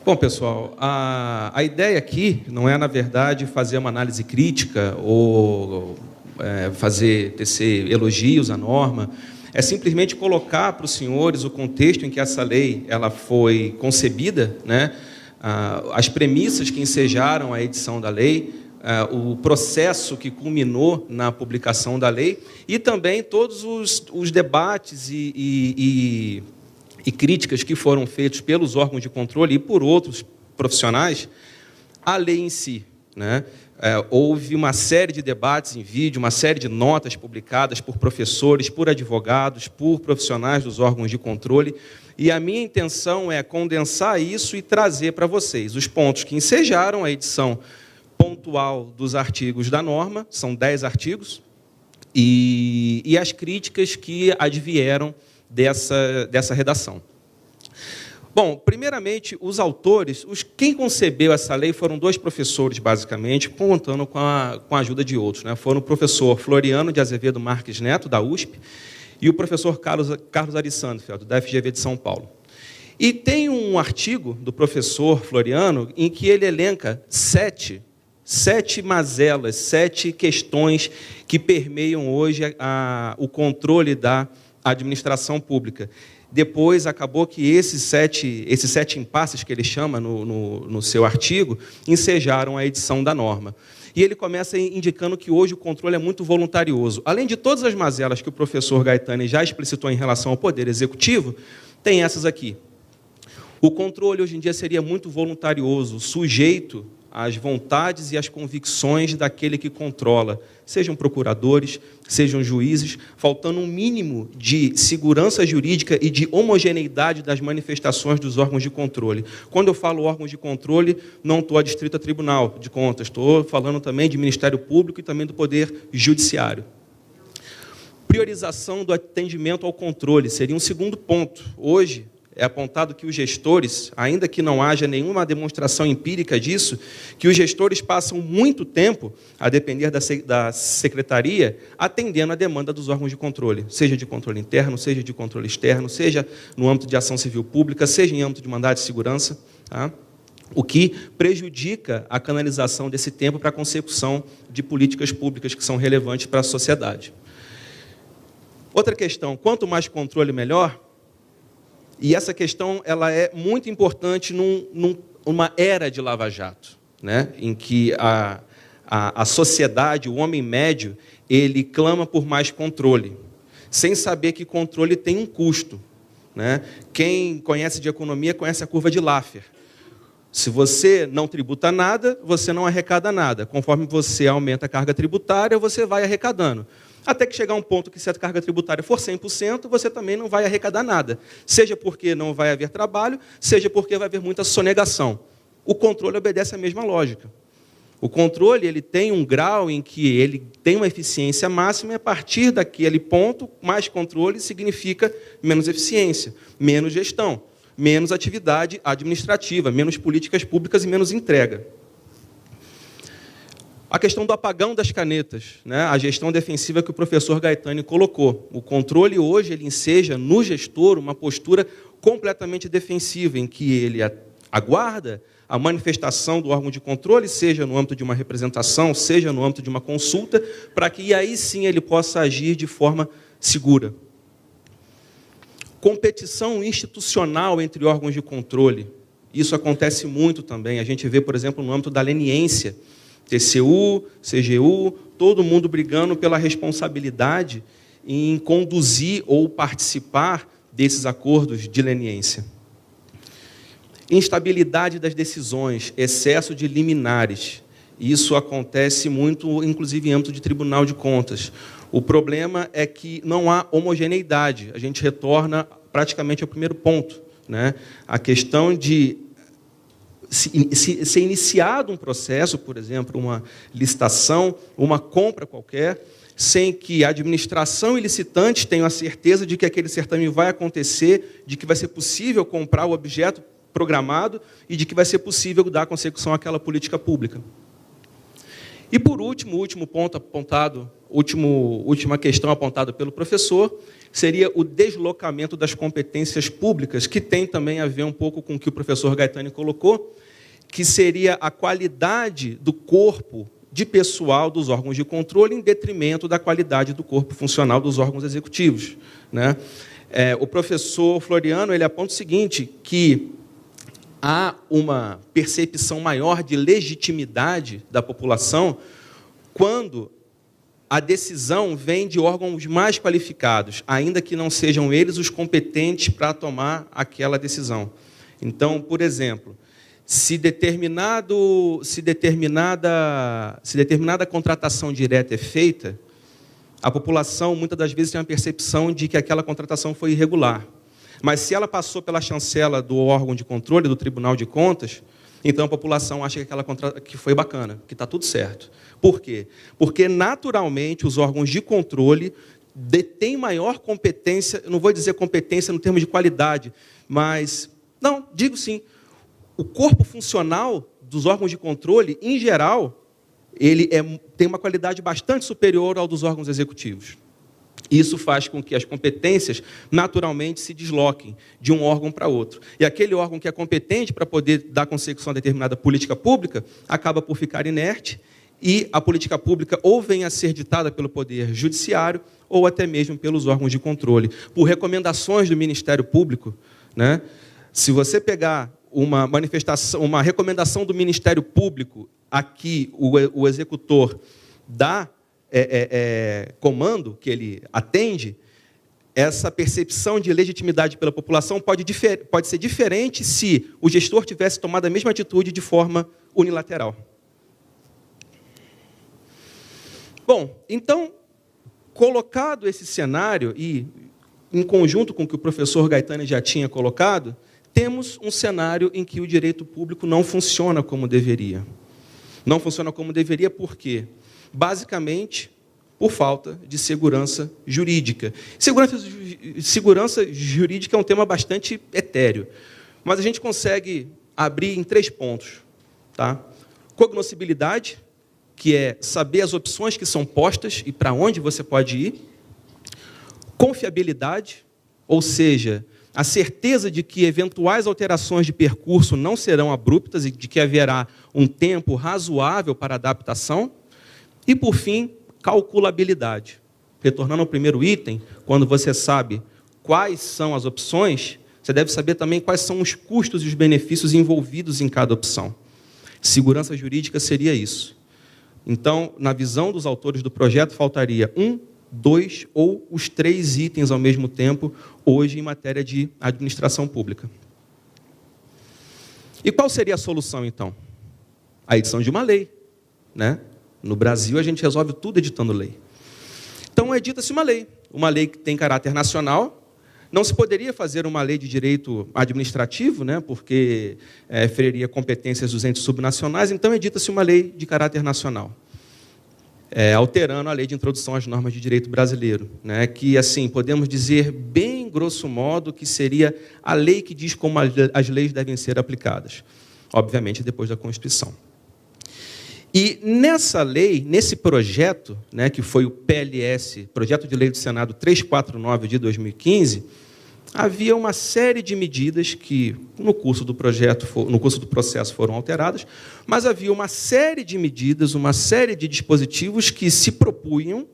Bom, pessoal, a ideia aqui não é, na verdade, fazer uma análise crítica ou tecer elogios à norma, é simplesmente colocar para os senhores o contexto em que essa lei ela foi concebida, né? As premissas que ensejaram a edição da lei, o processo que culminou na publicação da lei e também todos os debates e críticas que foram feitos pelos órgãos de controle e por outros profissionais à lei em si, né? Houve uma série de debates em vídeo, uma série de notas publicadas por professores, por advogados, por profissionais dos órgãos de controle, e a minha intenção é condensar isso e trazer para vocês os pontos que ensejaram a edição pontual dos artigos da norma, são 10 artigos, e as críticas que advieram dessa redação. Bom, primeiramente, os autores, quem concebeu essa lei foram 2 professores, basicamente, contando com a ajuda de outros, né? Foram o professor Floriano de Azevedo Marques Neto, da USP, e o professor Carlos Ari Sandfeld, da FGV de São Paulo. E tem um artigo do professor Floriano em que ele elenca 7 mazelas, 7 questões que permeiam hoje o controle da administração pública. Depois, acabou que esses sete impasses que ele chama no seu artigo ensejaram a edição da norma. E ele começa indicando que hoje o controle é muito voluntarioso. Além de todas as mazelas que o professor Gaetani já explicitou em relação ao Poder Executivo, tem essas aqui. O controle, hoje em dia, seria muito voluntarioso, sujeito às vontades e às convicções daquele que controla, sejam procuradores, sejam juízes, faltando um mínimo de segurança jurídica e de homogeneidade das manifestações dos órgãos de controle. Quando eu falo órgãos de controle, não estou adstrito a Tribunal de Contas, estou falando também de Ministério Público e também do Poder Judiciário. Priorização do atendimento ao controle seria um segundo ponto. Hoje, é apontado que os gestores, ainda que não haja nenhuma demonstração empírica disso, que os gestores passam muito tempo, a depender da secretaria, atendendo a demanda dos órgãos de controle, seja de controle interno, seja de controle externo, seja no âmbito de ação civil pública, seja em âmbito de mandado de segurança, tá? O que prejudica a canalização desse tempo para a consecução de políticas públicas que são relevantes para a sociedade. Outra questão, quanto mais controle, melhor. E essa questão ela é muito importante numa era de Lava Jato, né? Em que a sociedade, o homem médio, ele clama por mais controle, sem saber que controle tem um custo, né? Quem conhece de economia conhece a curva de Laffer. Se você não tributa nada, você não arrecada nada. Conforme você aumenta a carga tributária, você vai arrecadando. Até que chegar um ponto que, se a carga tributária for 100%, você também não vai arrecadar nada. Seja porque não vai haver trabalho, seja porque vai haver muita sonegação. O controle obedece à mesma lógica. O controle ele tem um grau em que ele tem uma eficiência máxima, e a partir daquele ponto, mais controle significa menos eficiência, menos gestão, menos atividade administrativa, menos políticas públicas e menos entrega. A questão do apagão das canetas, né? A gestão defensiva que o professor Gaetani colocou. O controle hoje ele enseja no gestor uma postura completamente defensiva, em que ele aguarda a manifestação do órgão de controle, seja no âmbito de uma representação, seja no âmbito de uma consulta, para que aí sim ele possa agir de forma segura. Competição institucional entre órgãos de controle. Isso acontece muito também. A gente vê, por exemplo, no âmbito da leniência, TCU, CGU, todo mundo brigando pela responsabilidade em conduzir ou participar desses acordos de leniência. Instabilidade das decisões, excesso de liminares. Isso acontece muito, inclusive, em âmbito de Tribunal de Contas. O problema é que não há homogeneidade. A gente retorna praticamente ao primeiro ponto, né? A questão de ser iniciado um processo, por exemplo, uma licitação, uma compra qualquer, sem que a administração e licitantes tenham a certeza de que aquele certame vai acontecer, de que vai ser possível comprar o objeto programado e de que vai ser possível dar consecução àquela política pública. E, por último, o último ponto apontado, última questão apontada pelo professor, seria o deslocamento das competências públicas, que tem também a ver um pouco com o que o professor Gaetani colocou, que seria a qualidade do corpo de pessoal dos órgãos de controle em detrimento da qualidade do corpo funcional dos órgãos executivos, né? O professor Floriano ele aponta o seguinte, que há uma percepção maior de legitimidade da população quando a decisão vem de órgãos mais qualificados, ainda que não sejam eles os competentes para tomar aquela decisão. Então, por exemplo, se determinada contratação direta é feita, a população, muitas das vezes, tem uma percepção de que aquela contratação foi irregular. Mas, se ela passou pela chancela do órgão de controle, do Tribunal de Contas, então a população acha que foi bacana, que está tudo certo. Por quê? Porque, naturalmente, os órgãos de controle detêm maior competência, eu não vou dizer competência no termo de qualidade, mas, não, digo sim, o corpo funcional dos órgãos de controle, em geral, ele tem uma qualidade bastante superior ao dos órgãos executivos. Isso faz com que as competências, naturalmente, se desloquem de um órgão para outro. E aquele órgão que é competente para poder dar consecução a determinada política pública, acaba por ficar inerte, e a política pública ou vem a ser ditada pelo Poder Judiciário, ou até mesmo pelos órgãos de controle. Por recomendações do Ministério Público, né? Se você pegar uma recomendação do Ministério Público, aqui o executor dá comando, que ele atende, essa percepção de legitimidade pela população pode ser diferente se o gestor tivesse tomado a mesma atitude de forma unilateral. Bom, então, colocado esse cenário, e em conjunto com o que o professor Gaetani já tinha colocado, temos um cenário em que o direito público não funciona como deveria. Não funciona como deveria por quê? Basicamente, por falta de segurança jurídica. Segurança jurídica é um tema bastante etéreo, mas a gente consegue abrir em 3 pontos. Tá? Cognoscibilidade, que é saber as opções que são postas e para onde você pode ir. Confiabilidade, ou seja, a certeza de que eventuais alterações de percurso não serão abruptas e de que haverá um tempo razoável para adaptação. E, por fim, calculabilidade. Retornando ao primeiro item, quando você sabe quais são as opções, você deve saber também quais são os custos e os benefícios envolvidos em cada opção. Segurança jurídica seria isso. Então, na visão dos autores do projeto, faltaria 1, 2 ou os 3 itens ao mesmo tempo, hoje em matéria de administração pública. E qual seria a solução, então? A edição de uma lei, né? No Brasil, a gente resolve tudo editando lei. Então, edita-se uma lei que tem caráter nacional. Não se poderia fazer uma lei de direito administrativo, né? Porque feriria competências dos entes subnacionais, então edita-se uma lei de caráter nacional. Alterando a lei de introdução às normas de direito brasileiro, né, que, assim, podemos dizer, bem grosso modo, que seria a lei que diz como as leis devem ser aplicadas, obviamente, depois da Constituição. E nessa lei, nesse projeto, né, que foi o PLS, Projeto de Lei do Senado 349 de 2015, havia uma série de medidas que, no curso do processo, foram alteradas, mas havia uma série de medidas, uma série de dispositivos que se propunham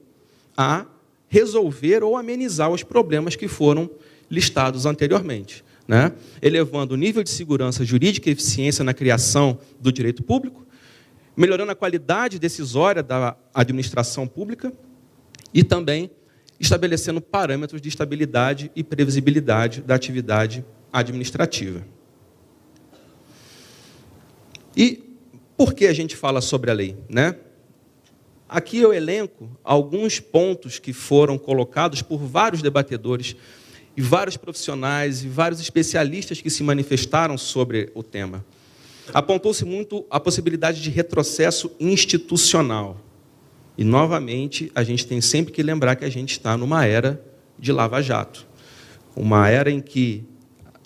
a resolver ou amenizar os problemas que foram listados anteriormente, né? Elevando o nível de segurança jurídica e eficiência na criação do direito público, melhorando a qualidade decisória da administração pública e também estabelecendo parâmetros de estabilidade e previsibilidade da atividade administrativa. E por que a gente fala sobre a lei, né? Aqui eu elenco alguns pontos que foram colocados por vários debatedores e vários profissionais e vários especialistas que se manifestaram sobre o tema. Apontou-se muito a possibilidade de retrocesso institucional. E, novamente, a gente tem sempre que lembrar que a gente está numa era de lava-jato. Uma era em que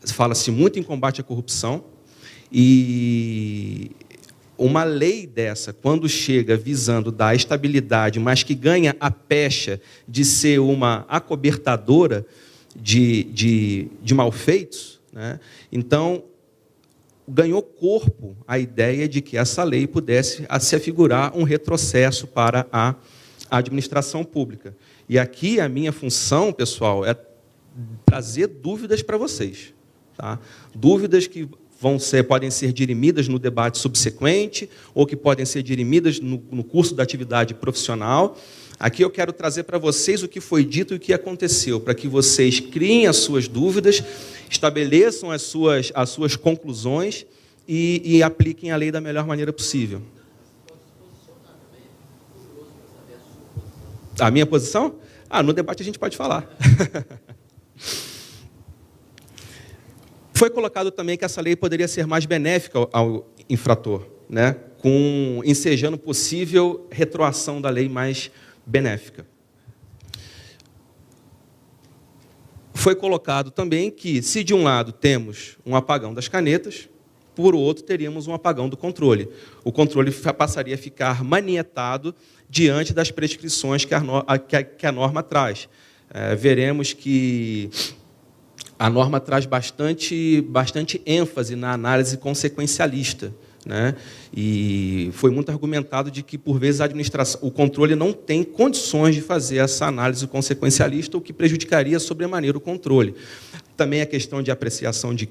fala-se muito em combate à corrupção e uma lei dessa, quando chega visando dar estabilidade, mas que ganha a pecha de ser uma acobertadora de malfeitos, né? Então, ganhou corpo a ideia de que essa lei pudesse se afigurar um retrocesso para a administração pública. E aqui a minha função, pessoal, é trazer dúvidas para vocês. Tá? Dúvidas que podem ser dirimidas no debate subsequente ou que podem ser dirimidas no curso da atividade profissional. Aqui eu quero trazer para vocês o que foi dito e o que aconteceu, para que vocês criem as suas dúvidas, estabeleçam as suas conclusões e apliquem a lei da melhor maneira possível. A minha posição? No debate a gente pode falar. Foi colocado também que essa lei poderia ser mais benéfica ao infrator, né? Ensejando possível retroação da lei mais benéfica. Foi colocado também que, se de um lado temos um apagão das canetas, por outro teríamos um apagão do controle. O controle passaria a ficar manietado diante das prescrições que a norma traz. Veremos que a norma traz bastante ênfase na análise consequencialista, né? E foi muito argumentado de que, por vezes, o controle não tem condições de fazer essa análise consequencialista, o que prejudicaria sobremaneira o controle. Também a questão de apreciação de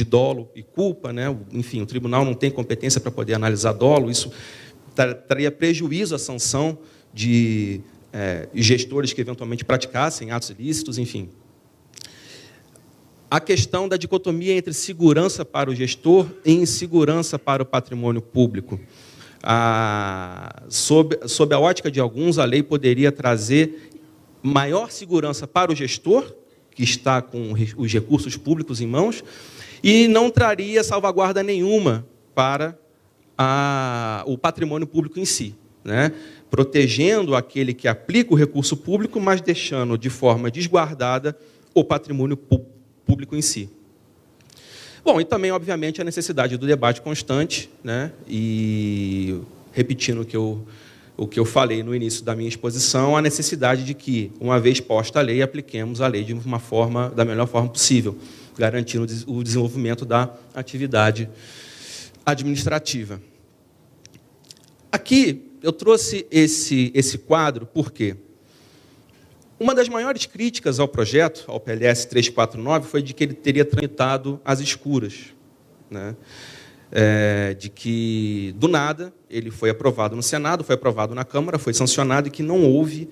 dolo e culpa, né? Enfim, o tribunal não tem competência para poder analisar dolo, isso traria prejuízo à sanção de gestores que eventualmente praticassem atos ilícitos, enfim. A questão da dicotomia entre segurança para o gestor e insegurança para o patrimônio público. Sob a ótica de alguns, a lei poderia trazer maior segurança para o gestor, que está com os recursos públicos em mãos, e não traria salvaguarda nenhuma para o patrimônio público em si, né? Protegendo aquele que aplica o recurso público, mas deixando de forma desguardada o patrimônio público em si. Bom, e também, obviamente, a necessidade do debate constante, né? E, repetindo o que eu falei no início da minha exposição, a necessidade de que, uma vez posta a lei, apliquemos a lei da melhor forma possível, garantindo o desenvolvimento da atividade administrativa. Aqui, eu trouxe esse quadro porque uma das maiores críticas ao projeto, ao PLS 349, foi de que ele teria tramitado às escuras, né? De que, do nada, ele foi aprovado no Senado, foi aprovado na Câmara, foi sancionado e que não houve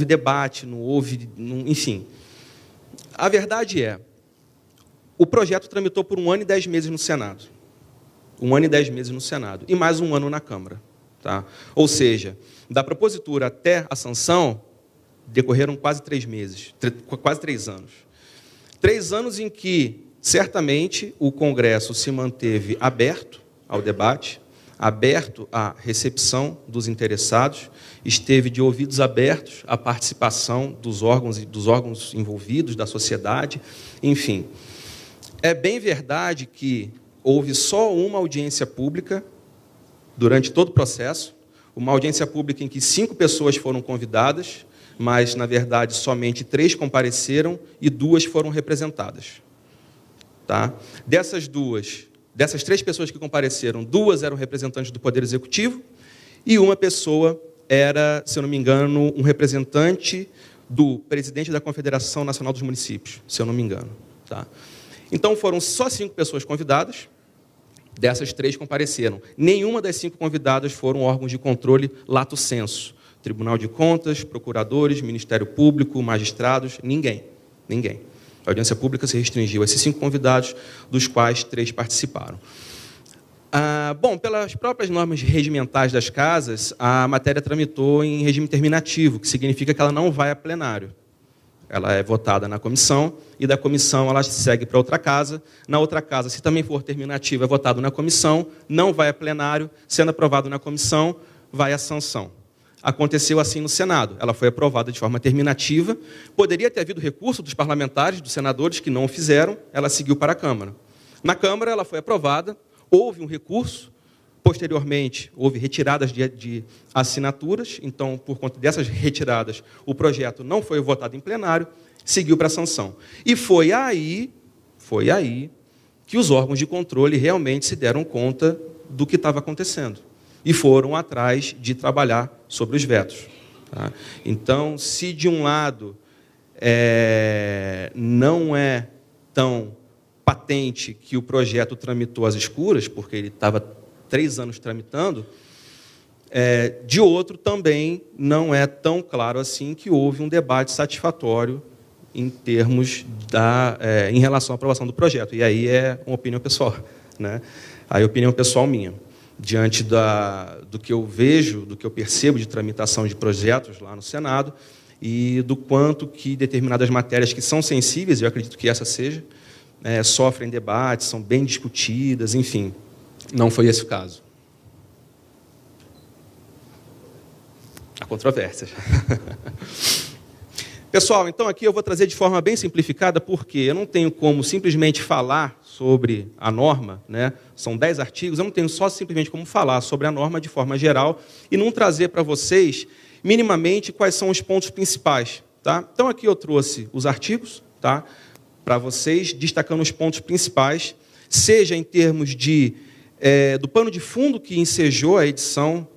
debate, enfim. A verdade é, o projeto tramitou por 1 ano e 10 meses no Senado. 1 ano e 10 meses no Senado. E mais 1 ano na Câmara. Tá? Ou seja, da propositura até a sanção, decorreram quase 3 meses, quase 3 anos. 3 anos em que, certamente, o Congresso se manteve aberto ao debate, aberto à recepção dos interessados, esteve de ouvidos abertos à participação dos órgãos envolvidos, da sociedade, enfim. É bem verdade que houve só uma audiência pública durante todo o processo, uma audiência pública em que 5 pessoas foram convidadas, mas, na verdade, somente 3 compareceram e 2 foram representadas. Tá? Dessas 3 pessoas que compareceram, 2 eram representantes do Poder Executivo e uma pessoa era, se eu não me engano, um representante do presidente da Confederação Nacional dos Municípios, se eu não me engano. Tá? Então, foram só 5 pessoas convidadas, dessas 3 compareceram. Nenhuma das 5 convidadas foram órgãos de controle lato sensu. Tribunal de Contas, procuradores, Ministério Público, magistrados, ninguém. A audiência pública se restringiu a esses 5 convidados, dos quais 3 participaram. Bom, pelas próprias normas regimentais das casas, a matéria tramitou em regime terminativo, que significa que ela não vai a plenário. Ela é votada na comissão, e da comissão ela segue para outra casa. Na outra casa, se também for terminativo, é votado na comissão, não vai a plenário, sendo aprovado na comissão, vai à sanção. Aconteceu assim no Senado. Ela foi aprovada de forma terminativa. Poderia ter havido recurso dos parlamentares, dos senadores, que não o fizeram. Ela seguiu para a Câmara. Na Câmara, ela foi aprovada. Houve um recurso Posteriormente, houve retiradas de assinaturas, então, por conta dessas retiradas, o projeto não foi votado em plenário, seguiu para a sanção. E foi aí que os órgãos de controle realmente se deram conta do que estava acontecendo e foram atrás de trabalhar sobre os vetos. Tá? Então, se de um lado não é tão patente que o projeto tramitou às escuras, porque ele estava 3 anos tramitando, de outro também não é tão claro assim que houve um debate satisfatório em termos em relação à aprovação do projeto. E aí é uma opinião pessoal, né? Aí é opinião pessoal minha. Diante do que eu vejo, do que eu percebo de tramitação de projetos lá no Senado e do quanto que determinadas matérias que são sensíveis, eu acredito que essa seja, sofrem debates, são bem discutidas, enfim, não foi esse o caso. Há controvérsias. Pessoal, então aqui eu vou trazer de forma bem simplificada, porque eu não tenho como simplesmente falar sobre a norma, né? São 10 artigos, eu não tenho só simplesmente como falar sobre a norma de forma geral e não trazer para vocês, minimamente, quais são os pontos principais. Tá? Então aqui eu trouxe os artigos, tá? Para vocês, destacando os pontos principais, seja em termos do pano de fundo que ensejou a edição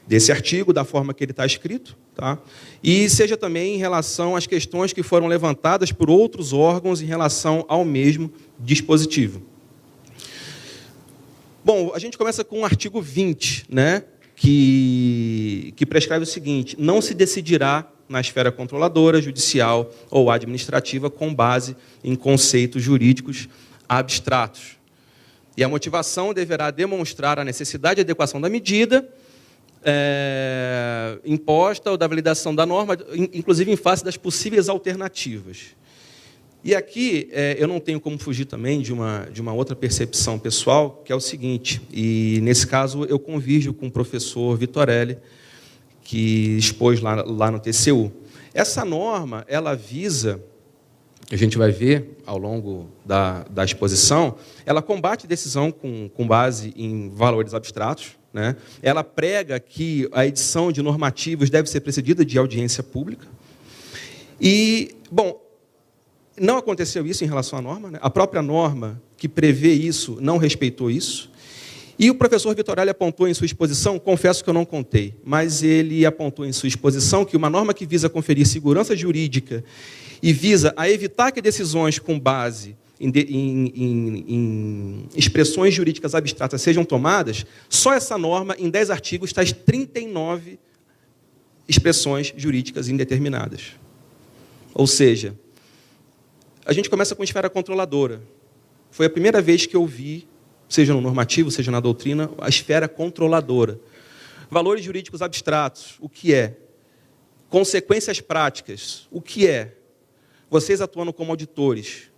desse artigo, da forma que ele está escrito, tá? E seja também em relação às questões que foram levantadas por outros órgãos em relação ao mesmo dispositivo. Bom, a gente começa com o artigo 20, né, que prescreve o seguinte: não se decidirá na esfera controladora, judicial ou administrativa com base em conceitos jurídicos abstratos. E a motivação deverá demonstrar a necessidade e adequação da medida imposta ou da validação da norma, inclusive em face das possíveis alternativas. E aqui eu não tenho como fugir também de uma outra percepção pessoal, que é o seguinte, e nesse caso eu convirjo com o professor Vitorelli, que expôs lá no TCU. Essa norma, ela visa, a gente vai ver ao longo da exposição, ela combate decisão com base em valores abstratos, né? Ela prega que a edição de normativos deve ser precedida de audiência pública. E, bom, não aconteceu isso em relação à norma, né? A própria norma que prevê isso não respeitou isso. E o professor Vitorelli apontou em sua exposição, confesso que eu não contei, mas ele apontou em sua exposição que uma norma que visa conferir segurança jurídica e visa a evitar que decisões com base em expressões jurídicas abstratas sejam tomadas, só essa norma, em 10 artigos, traz 39 expressões jurídicas indeterminadas. Ou seja, a gente começa com esfera controladora. Foi a primeira vez que eu vi, seja no normativo, seja na doutrina, a esfera controladora. Valores jurídicos abstratos, o que é? Consequências práticas, o que é? Vocês atuando como auditores,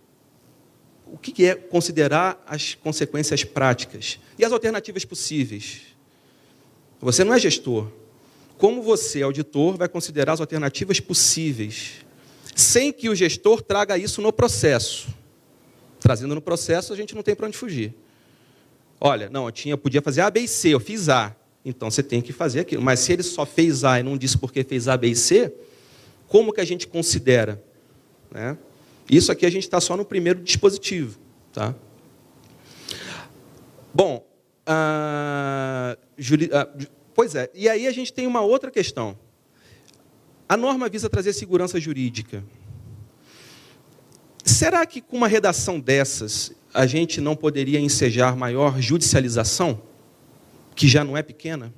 o que é considerar as consequências práticas? E as alternativas possíveis? Você não é gestor. Como você, auditor, vai considerar as alternativas possíveis? Sem que o gestor traga isso no processo. Trazendo no processo, a gente não tem para onde fugir. Olha, não, eu podia fazer A, B e C, eu fiz A. Então, você tem que fazer aquilo. Mas se ele só fez A e não disse por que fez A, B e C, como que a gente considera? Né? Isso aqui a gente está só no primeiro dispositivo. Tá? Bom, pois é, e aí a gente tem uma outra questão. A norma visa trazer segurança jurídica. Será que com uma redação dessas a gente não poderia ensejar maior judicialização, que já não é pequena?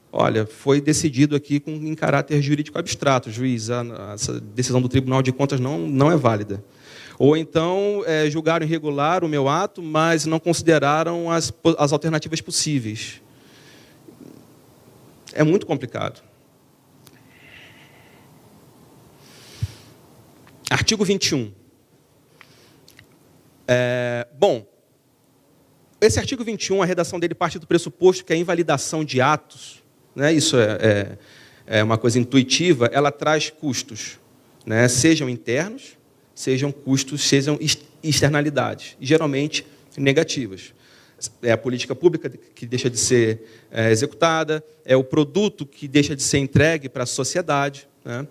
Olha, foi decidido aqui em caráter jurídico abstrato, juiz, essa decisão do Tribunal de Contas não é válida. Ou então julgaram irregular o meu ato, mas não consideraram as alternativas possíveis. É muito complicado. Artigo 21. Bom, esse artigo 21, a redação dele parte do pressuposto que a invalidação de atos, né, isso é uma coisa intuitiva, ela traz custos, né, sejam internos, sejam custos, sejam externalidades. E, geralmente, negativas. É a política pública que deixa de ser executada, é o produto que deixa de ser entregue para a sociedade, né?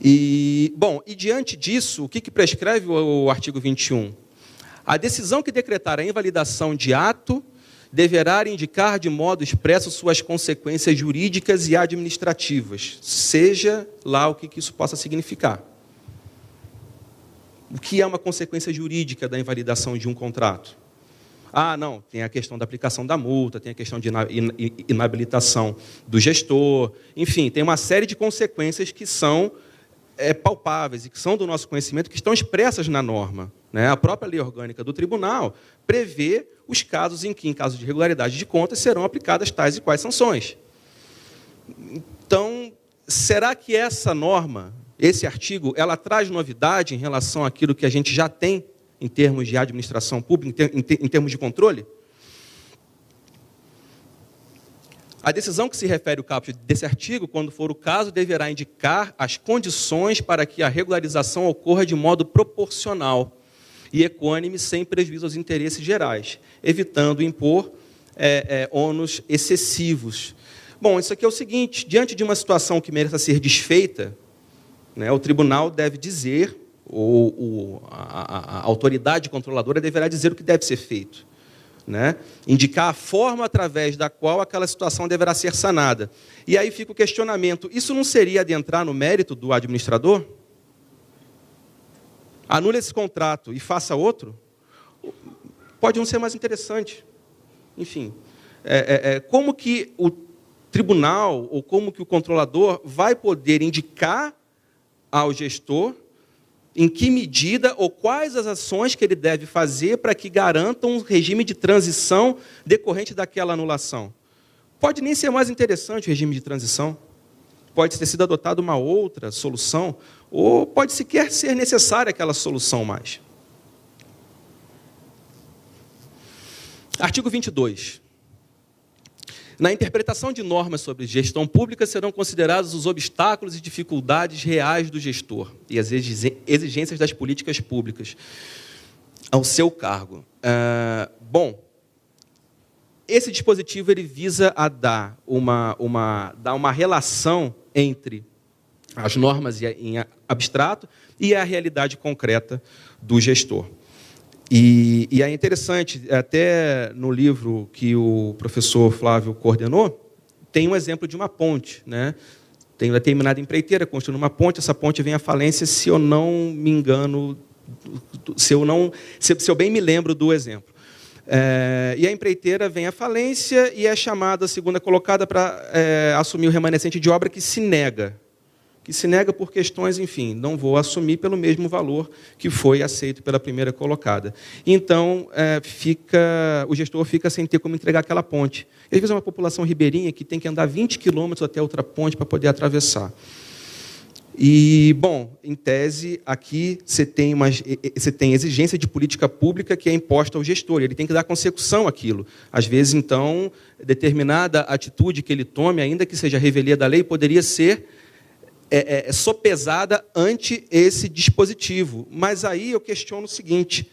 E diante disso, o que prescreve o artigo 21? A decisão que decretar a invalidação de ato deverá indicar de modo expresso suas consequências jurídicas e administrativas, seja lá o que isso possa significar. O que é uma consequência jurídica da invalidação de um contrato? Não, tem a questão da aplicação da multa, tem a questão de inabilitação do gestor, enfim, tem uma série de consequências que são palpáveis e que são do nosso conhecimento, que estão expressas na norma, né? A própria lei orgânica do tribunal prevê os casos em que, em caso de irregularidade de contas, serão aplicadas tais e quais sanções. Então, será que essa norma, esse artigo, ela traz novidade em relação àquilo que a gente já tem em termos de administração pública, em termos de controle? A decisão que se refere ao caput desse artigo, quando for o caso, deverá indicar as condições para que a regularização ocorra de modo proporcional e equânime, sem prejuízo aos interesses gerais, evitando impor ônus excessivos. Bom, isso aqui é o seguinte: diante de uma situação que mereça ser desfeita, né, o tribunal deve dizer, ou a autoridade controladora deverá dizer o que deve ser feito, né? Indicar a forma através da qual aquela situação deverá ser sanada. E aí fica o questionamento: isso não seria adentrar no mérito do administrador? Anule esse contrato e faça outro? Pode não ser mais interessante. Enfim, como que o tribunal ou como que o controlador vai poder indicar ao gestor em que medida ou quais as ações que ele deve fazer para que garantam um regime de transição decorrente daquela anulação? Pode nem ser mais interessante o regime de transição, pode ter sido adotada uma outra solução, ou pode sequer ser necessária aquela solução mais. Artigo 22. Na interpretação de normas sobre gestão pública serão considerados os obstáculos e dificuldades reais do gestor e as exigências das políticas públicas ao seu cargo. Esse dispositivo ele visa a dar uma relação entre as normas em abstrato e a realidade concreta do gestor. E é interessante, até no livro que o professor Flávio coordenou, tem um exemplo de uma ponte, né? Tem uma determinada empreiteira construindo uma ponte, essa ponte vem à falência, se eu não me engano, se eu bem me lembro do exemplo. E a empreiteira vem à falência e é chamada a segunda colocada para assumir o remanescente de obra, que se nega por questões, enfim, não vou assumir pelo mesmo valor que foi aceito pela primeira colocada. Então, o gestor fica sem ter como entregar aquela ponte. Às vezes é uma população ribeirinha que tem que andar 20 quilômetros até outra ponte para poder atravessar. E, em tese, aqui você tem exigência de política pública que é imposta ao gestor, ele tem que dar consecução àquilo. Às vezes, então, determinada atitude que ele tome, ainda que seja revelia da lei, poderia ser sopesada ante esse dispositivo. Mas aí eu questiono o seguinte: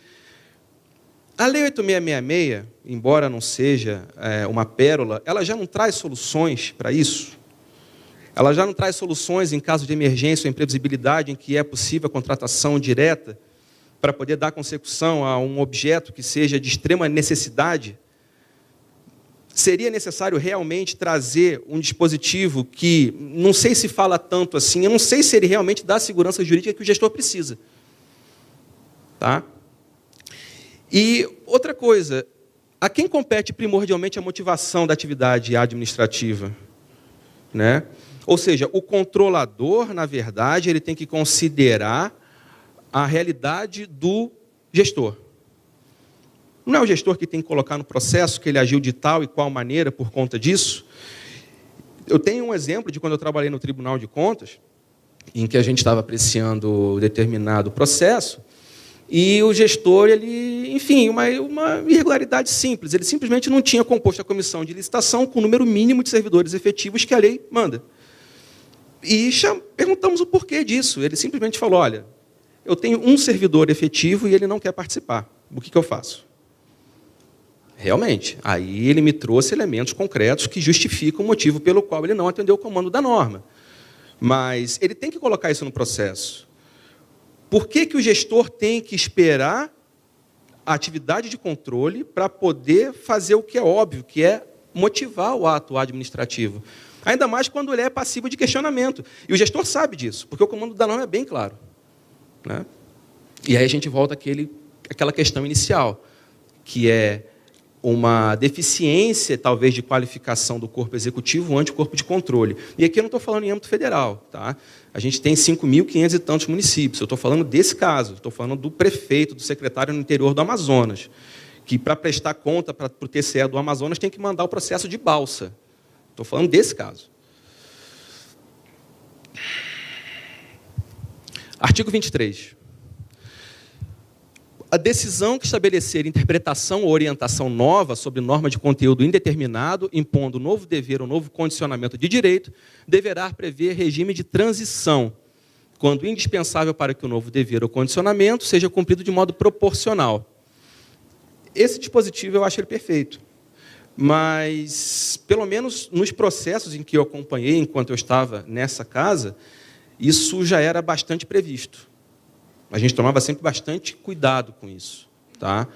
a Lei 8666, embora não seja uma pérola, ela já não traz soluções para isso? Ela já não traz soluções em caso de emergência ou imprevisibilidade, em que é possível a contratação direta para poder dar consecução a um objeto que seja de extrema necessidade? Seria necessário realmente trazer um dispositivo que, não sei se fala tanto assim, eu não sei se ele realmente dá a segurança jurídica que o gestor precisa. Tá? E outra coisa, a quem compete primordialmente a motivação da atividade administrativa? Né? Ou seja, o controlador, na verdade, ele tem que considerar a realidade do gestor. Não é o gestor que tem que colocar no processo que ele agiu de tal e qual maneira por conta disso? Eu tenho um exemplo de quando eu trabalhei no Tribunal de Contas, em que a gente estava apreciando determinado processo, e o gestor, enfim, uma irregularidade simples, ele simplesmente não tinha composto a comissão de licitação com o número mínimo de servidores efetivos que a lei manda. E perguntamos o porquê disso. Ele simplesmente falou: olha, eu tenho um servidor efetivo e ele não quer participar. O que eu faço? Realmente. Aí ele me trouxe elementos concretos que justificam o motivo pelo qual ele não atendeu o comando da norma. Mas ele tem que colocar isso no processo. Por que o gestor tem que esperar a atividade de controle para poder fazer o que é óbvio, que é motivar o ato administrativo? Ainda mais quando ele é passivo de questionamento. E o gestor sabe disso, porque o comando da norma é bem claro, né? E aí a gente volta àquela questão inicial, que é uma deficiência, talvez, de qualificação do corpo executivo ante o corpo de controle. E aqui eu não estou falando em âmbito federal. Tá? A gente tem 5.500 e tantos municípios. Eu estou falando desse caso. Estou falando do prefeito, do secretário no interior do Amazonas, que, para prestar conta para o TCE do Amazonas, tem que mandar o processo de balsa. Estou falando desse caso. Artigo 23. A decisão que estabelecer interpretação ou orientação nova sobre norma de conteúdo indeterminado, impondo novo dever ou novo condicionamento de direito, deverá prever regime de transição, quando indispensável para que o novo dever ou condicionamento seja cumprido de modo proporcional. Esse dispositivo eu acho ele perfeito, mas, pelo menos nos processos em que eu acompanhei enquanto eu estava nessa casa, isso já era bastante previsto. A gente tomava sempre bastante cuidado com isso, tá?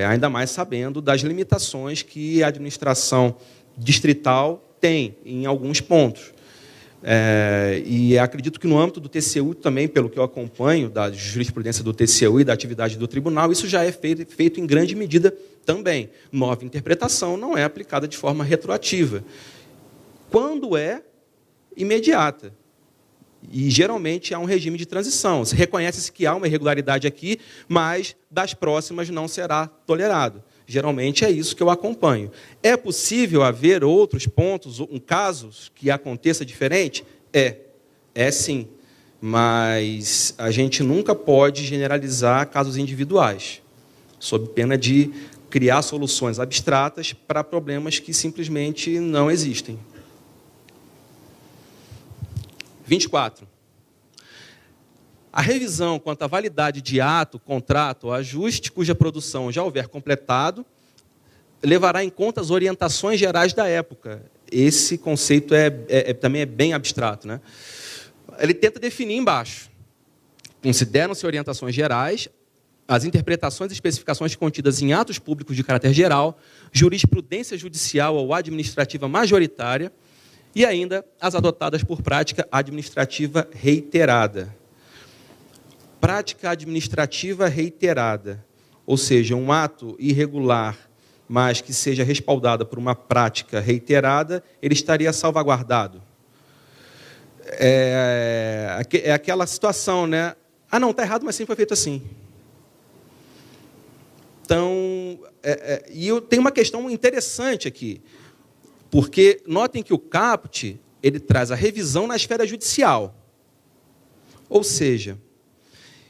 Ainda mais sabendo das limitações que a administração distrital tem em alguns pontos. E acredito que no âmbito do TCU também, pelo que eu acompanho, da jurisprudência do TCU e da atividade do tribunal, isso já é feito em grande medida também. Nova interpretação não é aplicada de forma retroativa. Quando é imediata. E, geralmente, há um regime de transição. Se reconhece-se que há uma irregularidade aqui, mas das próximas não será tolerado. Geralmente, é isso que eu acompanho. É possível haver outros pontos, casos que aconteça diferente? É sim. Mas a gente nunca pode generalizar casos individuais, sob pena de criar soluções abstratas para problemas que simplesmente não existem. 24. A revisão quanto à validade de ato, contrato ou ajuste, cuja produção já houver completado, levará em conta as orientações gerais da época. Esse conceito também é bem abstrato, né? Ele tenta definir embaixo. Consideram-se orientações gerais as interpretações e especificações contidas em atos públicos de caráter geral, jurisprudência judicial ou administrativa majoritária, e ainda as adotadas por prática administrativa reiterada. Prática administrativa reiterada, ou seja, um ato irregular, mas que seja respaldada por uma prática reiterada, ele estaria salvaguardado. É aquela situação, né? Ah, não, está errado, mas sempre foi feito assim. Então, e eu tenho uma questão interessante aqui. Porque notem que o caput ele traz a revisão na esfera judicial. Ou seja,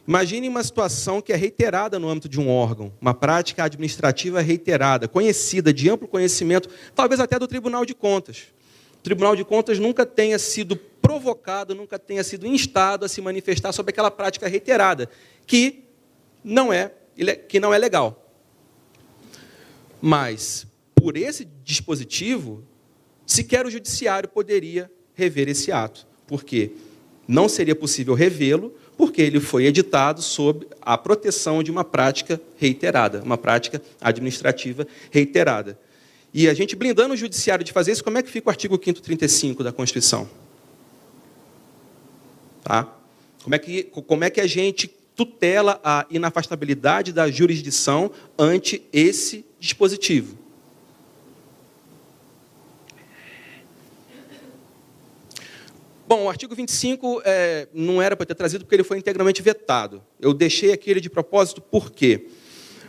imagine uma situação que é reiterada no âmbito de um órgão, uma prática administrativa reiterada, conhecida, de amplo conhecimento, talvez até do Tribunal de Contas. O Tribunal de Contas nunca tenha sido provocado, nunca tenha sido instado a se manifestar sobre aquela prática reiterada, que não é legal. Mas, por esse dispositivo, sequer o judiciário poderia rever esse ato, porque não seria possível revê-lo, porque ele foi editado sob a proteção de uma prática reiterada, uma prática administrativa reiterada. E a gente blindando o judiciário de fazer isso, como é que fica o artigo 5º 35 da Constituição? Tá? Como é que a gente tutela a inafastabilidade da jurisdição ante esse dispositivo? Bom, o artigo 25 não era para ter trazido porque ele foi integralmente vetado. Eu deixei aqui ele de propósito por quê?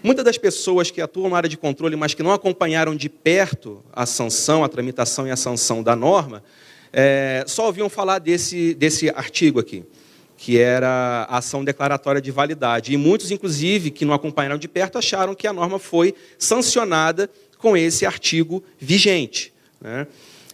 Muitas das pessoas que atuam na área de controle, mas que não acompanharam de perto a sanção, a tramitação e a sanção da norma, só ouviam falar desse artigo aqui, que era a ação declaratória de validade. E muitos, inclusive, que não acompanharam de perto, acharam que a norma foi sancionada com esse artigo vigente, né?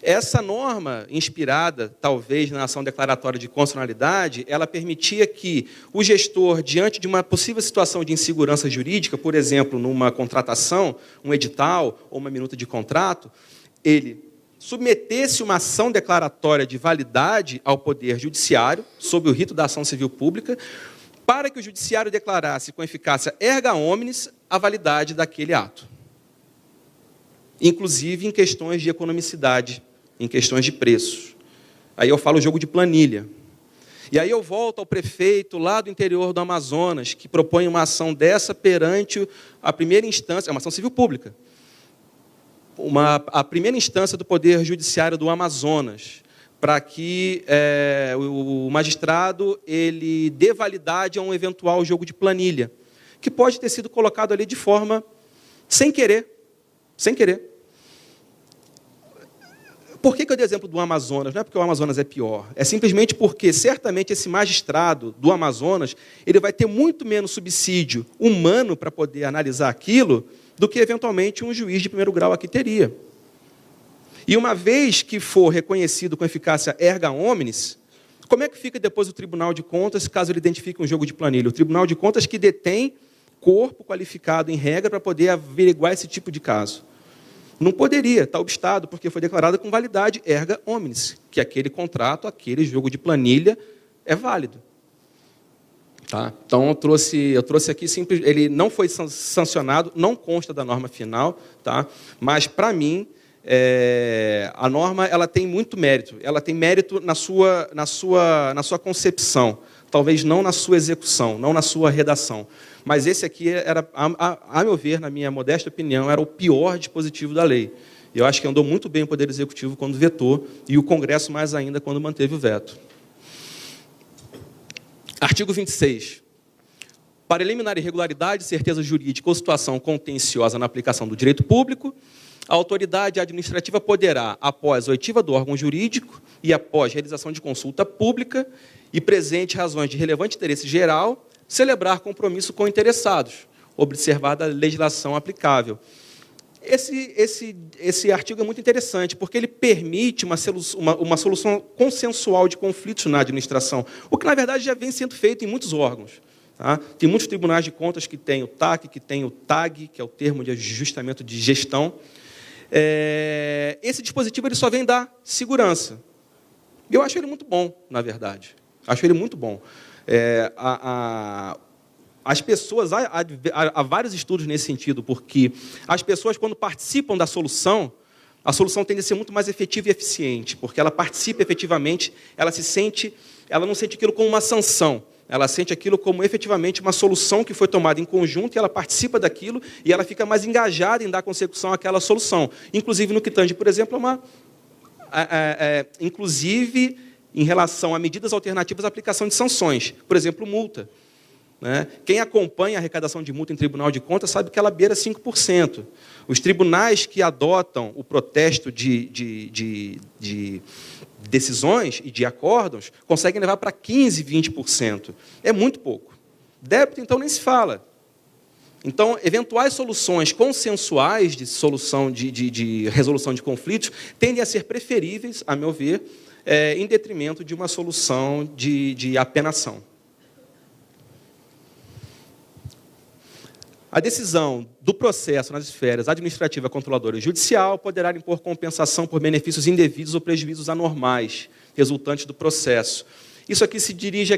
Essa norma, inspirada, talvez, na ação declaratória de constitucionalidade, ela permitia que o gestor, diante de uma possível situação de insegurança jurídica, por exemplo, numa contratação, um edital ou uma minuta de contrato, ele submetesse uma ação declaratória de validade ao Poder Judiciário, sob o rito da ação civil pública, para que o Judiciário declarasse com eficácia erga omnes a validade daquele ato, inclusive em questões de economicidade, em questões de preços. Aí eu falo jogo de planilha. E aí eu volto ao prefeito lá do interior do Amazonas, que propõe uma ação dessa perante a primeira instância, é uma ação civil pública, a primeira instância do Poder Judiciário do Amazonas, para que o magistrado ele dê validade a um eventual jogo de planilha, que pode ter sido colocado ali de forma sem querer. Por que eu dei exemplo do Amazonas? Não é porque o Amazonas é pior. É simplesmente porque, certamente, esse magistrado do Amazonas ele vai ter muito menos subsídio humano para poder analisar aquilo do que, eventualmente, um juiz de primeiro grau aqui teria. E, uma vez que for reconhecido com eficácia erga omnes, como é que fica depois o Tribunal de Contas, caso ele identifique um jogo de planilha? O Tribunal de Contas que detém corpo qualificado em regra para poder averiguar esse tipo de caso. Não poderia, está obstado, porque foi declarada com validade erga omnes, que aquele contrato, aquele jogo de planilha é válido. Tá? Então, eu trouxe aqui, simples, ele não foi sancionado, não consta da norma final, tá? Mas, para mim, a norma ela tem muito mérito. Ela tem mérito na sua concepção, talvez não na sua execução, não na sua redação. Mas esse aqui era, a meu ver, na minha modesta opinião, era o pior dispositivo da lei. Eu acho que andou muito bem o Poder Executivo quando vetou, e o Congresso mais ainda quando manteve o veto. Artigo 26. Para eliminar irregularidade, certeza jurídica ou situação contenciosa na aplicação do direito público, a autoridade administrativa poderá, após oitiva do órgão jurídico e após realização de consulta pública e presente razões de relevante interesse geral, celebrar compromisso com interessados, observada a legislação aplicável. Esse artigo é muito interessante, porque ele permite uma solução consensual de conflitos na administração, o que, na verdade, já vem sendo feito em muitos órgãos. Tá? Tem muitos tribunais de contas que têm o TAC, que tem o TAG, que é o termo de ajustamento de gestão. Esse dispositivo ele só vem dar segurança. Eu acho ele muito bom, na verdade. Acho ele muito bom. As pessoas, há vários estudos nesse sentido, porque as pessoas, quando participam da solução, a solução tende a ser muito mais efetiva e eficiente, porque ela participa efetivamente, ela não sente aquilo como uma sanção, ela sente aquilo como efetivamente uma solução que foi tomada em conjunto, e ela participa daquilo, e ela fica mais engajada em dar consecução àquela solução. Inclusive, no que tange, por exemplo, inclusive em relação a medidas alternativas à aplicação de sanções, por exemplo, multa. Né? Quem acompanha a arrecadação de multa em Tribunal de Contas sabe que ela beira 5%. Os tribunais que adotam o protesto de decisões e de acórdãos conseguem levar para 15%, 20%. É muito pouco. Débito, então, nem se fala. Então, eventuais soluções consensuais de solução de resolução de conflitos tendem a ser preferíveis, a meu ver, em detrimento de uma solução de apenação. A decisão do processo nas esferas administrativa, controladora e judicial poderá impor compensação por benefícios indevidos ou prejuízos anormais resultantes do processo. Isso aqui se dirige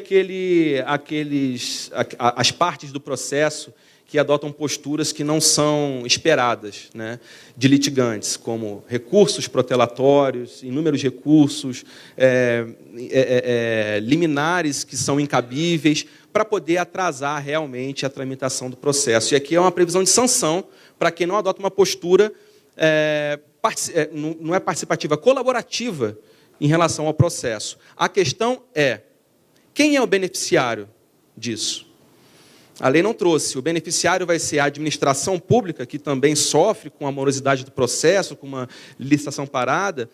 às partes do processo que adotam posturas que não são esperadas, né, de litigantes, como recursos protelatórios, inúmeros recursos, liminares que são incabíveis, para poder atrasar realmente a tramitação do processo. E aqui é uma previsão de sanção para quem não adota uma postura, não é participativa, colaborativa em relação ao processo. A questão é, quem é o beneficiário disso? A lei não trouxe. O beneficiário vai ser a administração pública, que também sofre com a morosidade do processo, com uma licitação parada,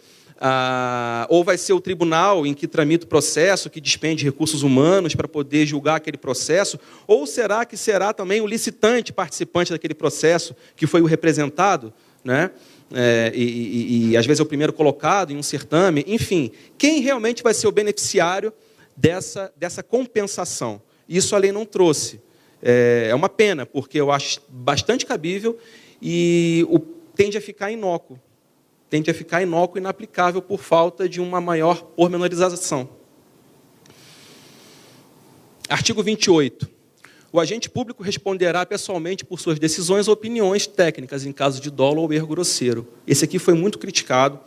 ou vai ser o tribunal em que tramita o processo, que despende recursos humanos para poder julgar aquele processo, ou será que será também o licitante participante daquele processo, que foi o representado né? E às vezes é o primeiro colocado em um certame. Enfim, quem realmente vai ser o beneficiário dessa compensação? Isso a lei não trouxe. É uma pena, porque eu acho bastante cabível e tende a ficar inócuo. Tende a ficar inócuo e inaplicável por falta de uma maior pormenorização. Artigo 28. O agente público responderá pessoalmente por suas decisões ou opiniões técnicas em caso de dolo ou erro grosseiro. Esse aqui foi muito criticado.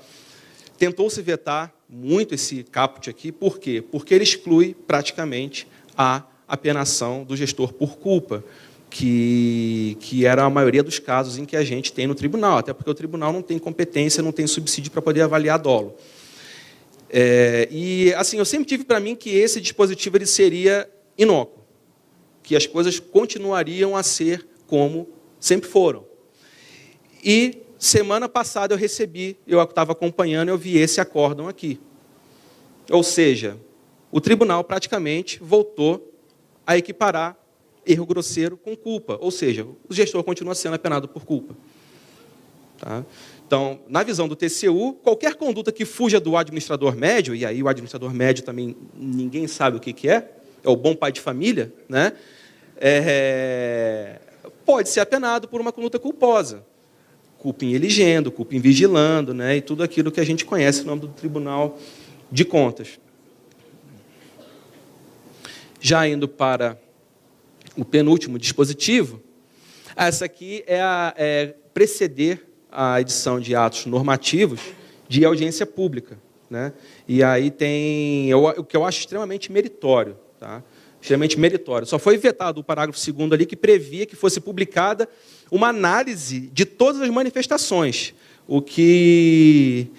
Tentou-se vetar muito esse caput aqui. Por quê? Porque ele exclui praticamente a apenação do gestor por culpa, que era a maioria dos casos em que a gente tem no tribunal, até porque o tribunal não tem competência, não tem subsídio para poder avaliar dolo. E assim, eu sempre tive para mim que esse dispositivo ele seria inócuo, que as coisas continuariam a ser como sempre foram. E semana passada eu estava acompanhando e eu vi esse acórdão aqui. Ou seja, o tribunal praticamente voltou a equiparar erro grosseiro com culpa. Ou seja, o gestor continua sendo apenado por culpa. Tá? Então, na visão do TCU, qualquer conduta que fuja do administrador médio, e aí o administrador médio também ninguém sabe o que é o bom pai de família, né? Pode ser apenado por uma conduta culposa. Culpa em eligendo, culpa em vigilando, né? E tudo aquilo que a gente conhece no âmbito do Tribunal de Contas. Já indo para o penúltimo dispositivo, essa aqui é preceder a edição de atos normativos de audiência pública, né? E aí tem o que eu acho extremamente meritório, tá? Extremamente meritório. Só foi vetado o parágrafo 2º ali que previa que fosse publicada uma análise de todas as manifestações, o que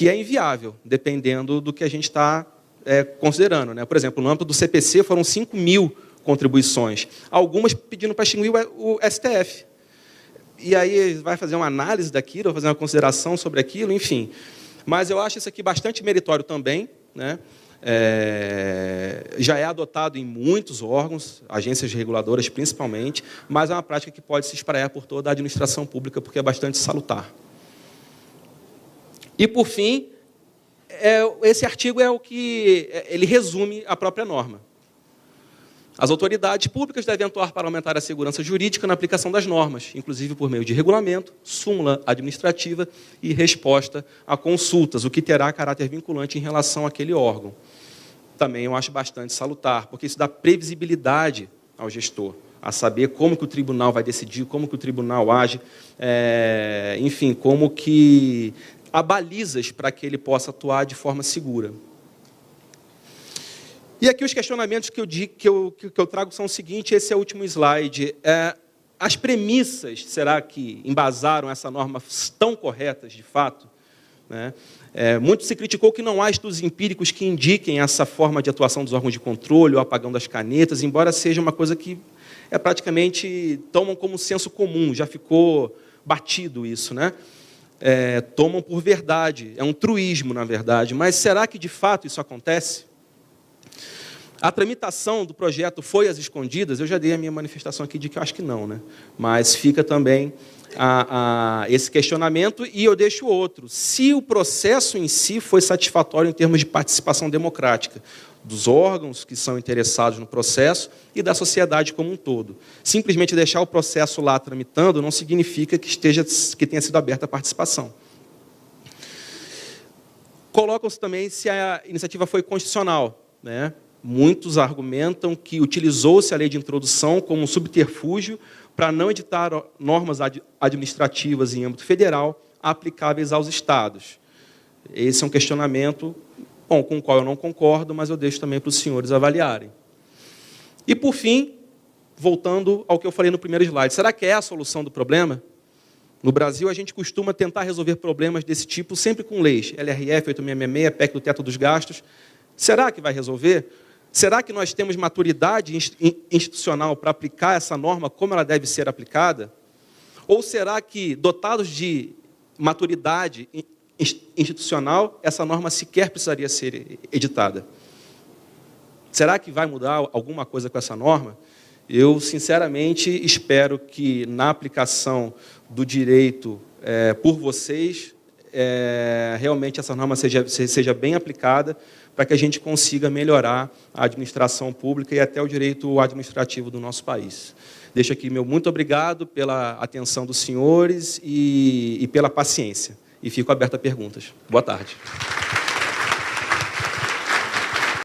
é inviável, dependendo do que a gente está considerando, né? Por exemplo, no âmbito do CPC foram 5.000 contribuições, algumas pedindo para extinguir o STF. E aí vai fazer uma análise daquilo, vai fazer uma consideração sobre aquilo, enfim. Mas eu acho isso aqui bastante meritório também, né? Já é adotado em muitos órgãos, agências reguladoras principalmente, mas é uma prática que pode se espraiar por toda a administração pública, porque é bastante salutar. E, por fim, esse artigo é o que ele resume a própria norma. As autoridades públicas devem atuar para aumentar a segurança jurídica na aplicação das normas, inclusive por meio de regulamento, súmula administrativa e resposta a consultas, o que terá caráter vinculante em relação àquele órgão. Também eu acho bastante salutar, porque isso dá previsibilidade ao gestor, a saber como que o tribunal vai decidir, como que o tribunal age, enfim, como que há balizas para que ele possa atuar de forma segura. E aqui os questionamentos que eu trago são o seguinte, esse é o último slide. As premissas, será que embasaram essa norma tão corretas, de fato? Né? Muito se criticou que não há estudos empíricos que indiquem essa forma de atuação dos órgãos de controle, o apagão das canetas, embora seja uma coisa que praticamente tomam como senso comum, já ficou batido isso, né? Tomam por verdade, é um truísmo, na verdade, mas será que de fato isso acontece? A tramitação do projeto foi às escondidas? Eu já dei a minha manifestação aqui de que eu acho que não, né? Mas fica também esse questionamento e eu deixo outro. Se o processo em si foi satisfatório em termos de participação democrática dos órgãos que são interessados no processo e da sociedade como um todo. Simplesmente deixar o processo lá tramitando não significa que tenha sido aberta a participação. Colocam-se também se a iniciativa foi constitucional, né? Muitos argumentam que utilizou-se a lei de introdução como um subterfúgio para não editar normas administrativas em âmbito federal aplicáveis aos estados. Esse é um questionamento com o qual eu não concordo, mas eu deixo também para os senhores avaliarem. E, por fim, voltando ao que eu falei no primeiro slide, será que é a solução do problema? No Brasil, a gente costuma tentar resolver problemas desse tipo sempre com leis, LRF 866, PEC do teto dos gastos. Será que vai resolver? Será que nós temos maturidade institucional para aplicar essa norma como ela deve ser aplicada? Ou será que, dotados de maturidade institucional, essa norma sequer precisaria ser editada? Será que vai mudar alguma coisa com essa norma? Eu, sinceramente, espero que, na aplicação do direito por vocês, realmente essa norma seja bem aplicada para que a gente consiga melhorar a administração pública e até o direito administrativo do nosso país. Deixo aqui meu muito obrigado pela atenção dos senhores e pela paciência. E fico aberto a perguntas. Boa tarde.